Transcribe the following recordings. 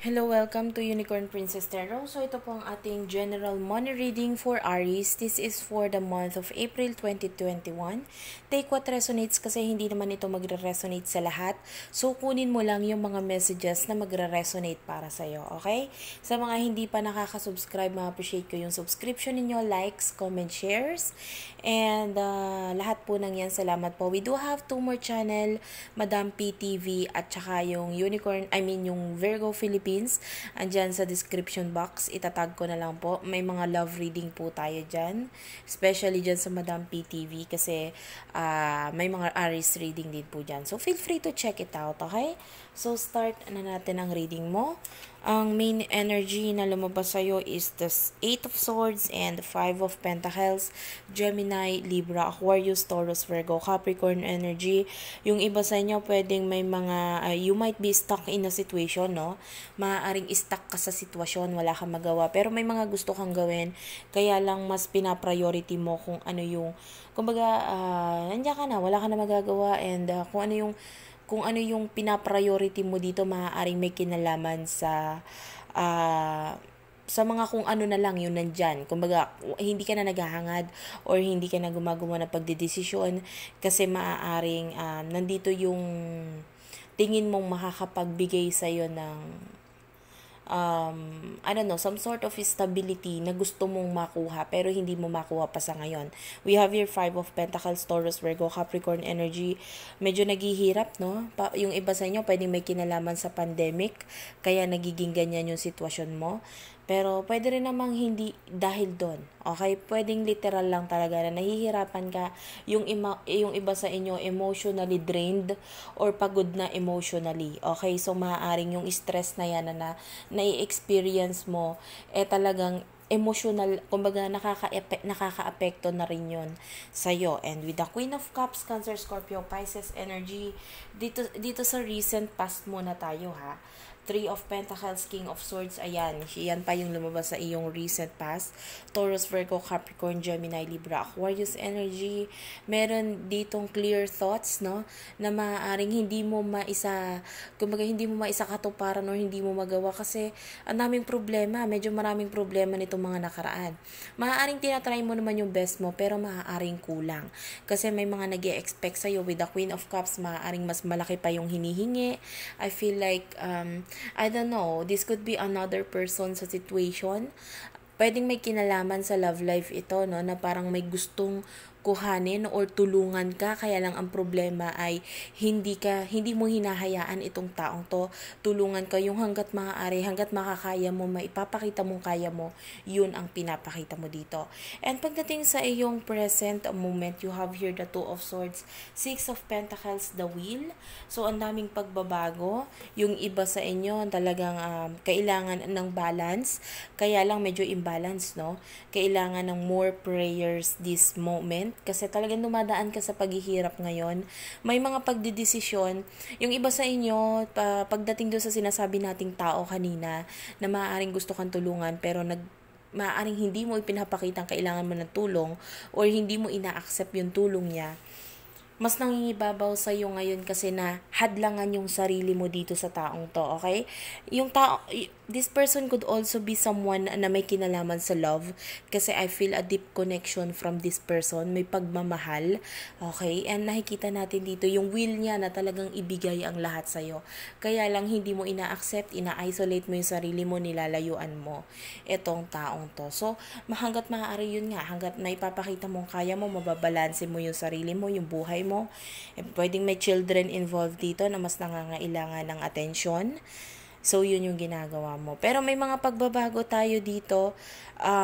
Hello, welcome to Unicorn Princess Tarot. So ito po ang ating general money reading for Aries. This is for the month of April 2021. Take what resonates kasi hindi naman ito magre-resonate sa lahat. So kunin mo lang yung mga messages na magre-resonate para sa'yo, okay? Sa mga hindi pa nakaka-subscribe, ma-appreciate ko yung subscription ninyo, likes, comment, shares. And lahat po ng yan, salamat po. We do have 2 more channel, Madam PTV at saka yung yung Virgo Philippines. Andyan sa description box, itatag ko na lang po. May mga love reading po tayo dyan. Especially dyan sa Madam PTV kasi may mga Aries reading din po dyan. So, feel free to check it out, okay? So, start na natin ang reading mo. Ang main energy na lumabas sa'yo is the 8 of Swords and 5 of Pentacles, Gemini, Libra, Aquarius, Taurus, Virgo, Capricorn energy. Yung iba sa inyo, pwedeng may mga, you might be stuck in a situation, no? Maaaring stuck ka sa sitwasyon, wala kang magawa. Pero may mga gusto kang gawin, kaya lang mas pinapriority mo kung ano yung, kumbaga, nandiyan ka na, wala ka na magagawa, and kung ano yung pinapriority mo dito, maaaring may kinalaman sa mga kung ano na lang yun nandyan. Kumbaga, hindi ka na naghahangad or hindi ka na gumagawa ng pagdedesisyon kasi maaaring nandito yung tingin mong makakapagbigay sa'yo ng some sort of stability na gusto mong makuha pero hindi mo makuha pa sa ngayon. We have here 5 of Pentacles, Taurus, Virgo, Capricorn energy. Medyo naghihirap, no? Yung iba sa inyo pwedeng may kinalaman sa pandemic kaya nagiging ganyan yung sitwasyon mo. Pero pwede rin namang hindi dahil doon. Okay? Pwedeng literal lang talaga na nahihirapan ka yung iba sa inyo emotionally drained or pagod na emotionally. Okay? So maaaring yung stress na yan na nai-experience mo talagang emotional, kumbaga nakaka-apekto na rin yun sa'yo. And with the Queen of Cups, Cancer, Scorpio, Pisces energy, dito sa recent past muna tayo ha. 3 of Pentacles, King of Swords, ayan. Yan pa yung lumabas sa iyong recent past. Taurus, Virgo, Capricorn, Gemini, Libra, Aquarius energy. Meron ditong clear thoughts, no? Na maaaring hindi mo maisakatuparan or hindi mo magawa kasi ang daming problema. Medyo maraming problema nitong mga nakaraan. Maaaring tinatry mo naman yung best mo pero maaaring kulang. Kasi may mga nag-e-expect sa'yo with the Queen of Cups, maaaring mas malaki pa yung hinihingi. I feel like I don't know, this could be another person sa situation. Pwedeng may kinalaman sa love life ito, no, na parang may gustong kuhanin or tulungan ka, kaya lang ang problema ay hindi mo hinahayaan itong taong to tulungan ka. Yung hanggat maaari, hanggat makakaya mo, maipapakita mong kaya mo, yun ang pinapakita mo dito. And pagdating sa iyong present moment, you have here the 2 of Swords, 6 of Pentacles, the Wheel. So ang daming pagbabago. Yung iba sa inyo talagang kailangan ng balance, kaya lang medyo imbalance, no? Kailangan ng more prayers this moment kasi talagang dumadaan ka sa paghihirap ngayon. May mga pagdedesisyon. Yung iba sa inyo, pagdating doon sa sinasabi nating tao kanina na maaaring gusto kang tulungan pero maaaring hindi mo ipinapakita ang kailangan mo ng tulong or hindi mo ina-accept yung tulong niya, mas nangingibabaw sa iyo ngayon kasi na hadlangan yung sarili mo dito sa taong to, okay? This person could also be someone na may kinalaman sa love kasi I feel a deep connection from this person, may pagmamahal, okay? And nakikita natin dito yung will niya na talagang ibigay ang lahat sa iyo. Kaya lang hindi mo ina-accept, ina-isolate mo yung sarili mo, nilalayuan mo itong taong to. So, hanggat maaari yun nga, hanggat naipapakita mong kaya mo, mababalanse mo yung sarili mo, yung buhay mo. Pwedeng may children involved dito na mas nangangailangan ng atensyon. So, yun yung ginagawa mo. Pero may mga pagbabago tayo dito.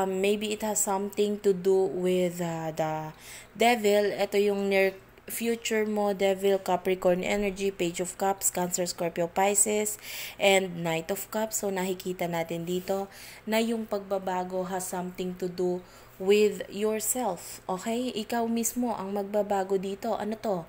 Maybe it has something to do with the devil. Ito yung near future mo, Devil, Capricorn energy, Page of Cups, Cancer, Scorpio, Pisces, and Knight of Cups. So, nakikita natin dito na yung pagbabago has something to do with yourself. Okay? Ikaw mismo ang magbabago dito. Ano to?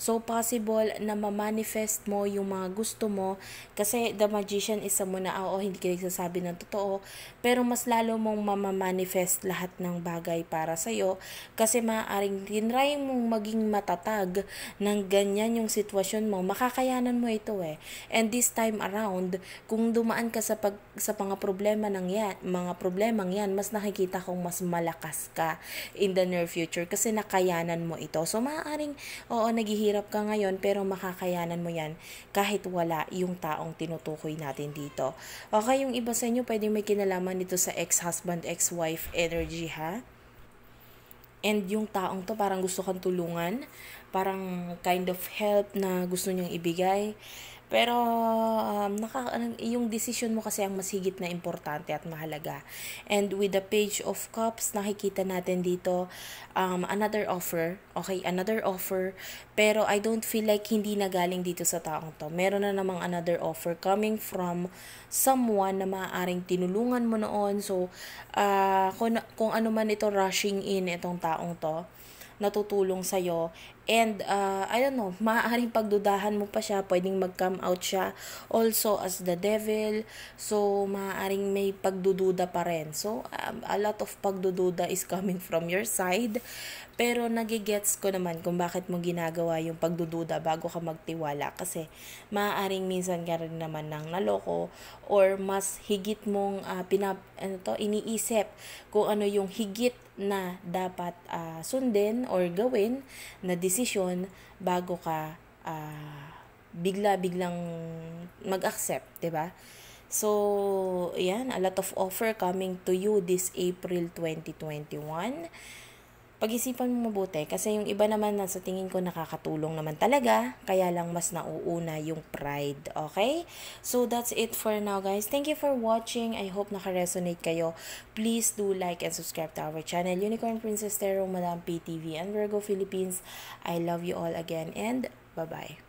So, possible na ma-manifest mo yung mga gusto mo kasi the magician is someone na, oo, hindi ka nagsasabi ng totoo, pero mas lalo mong ma-manifest lahat ng bagay para sa'yo kasi maaaring tinry mong maging matatag ng ganyan yung sitwasyon mo, makakayanan mo ito eh. And this time around, kung dumaan ka sa mga problema mga problemang yan, mas nakikita kong mas malakas ka in the near future kasi nakayanan mo ito. So, maaaring, oo, naghihirap ka ngayon pero makakayanan mo yan kahit wala yung taong tinutukoy natin dito. Okay, yung iba sa inyo pwedeng may kinalaman dito sa ex-husband, ex-wife energy ha. And yung taong to parang gusto kang tulungan, parang kind of help na gusto niyong ibigay. Pero yung decision mo kasi ang mas higit na importante at mahalaga. And with the Page of Cups, nakikita natin dito another offer. Okay, another offer. Pero I don't feel like hindi na galing dito sa taong to. Meron na namang another offer coming from someone na maaaring tinulungan mo noon. So, kung ano man ito rushing in itong taong to, natutulong sa'yo. And, I don't know, maaaring pagdudahan mo pa siya, pwedeng mag-come out siya also as the devil. So, maaaring may pagdududa pa rin. So, a lot of pagdududa is coming from your side. Pero, nagigets ko naman kung bakit mo ginagawa yung pagdududa bago ka magtiwala. Kasi, maaaring minsan ka rin naman ng naloko or mas higit mong iniisip kung ano yung higit na dapat sundin or gawin na desisyon bago ka bigla-biglang mag-accept, 'di ba? So, yan, a lot of offer coming to you this April 2021. Pag-isipan mo mabuti kasi yung iba naman na sa tingin ko nakakatulong naman talaga, kaya lang mas nauuna yung pride, okay? So that's it for now guys. Thank you for watching. I hope naka-resonate kayo. Please do like and subscribe to our channel, Unicorn Princess Tarot, Madam PTV and Virgo Philippines. I love you all again and bye-bye.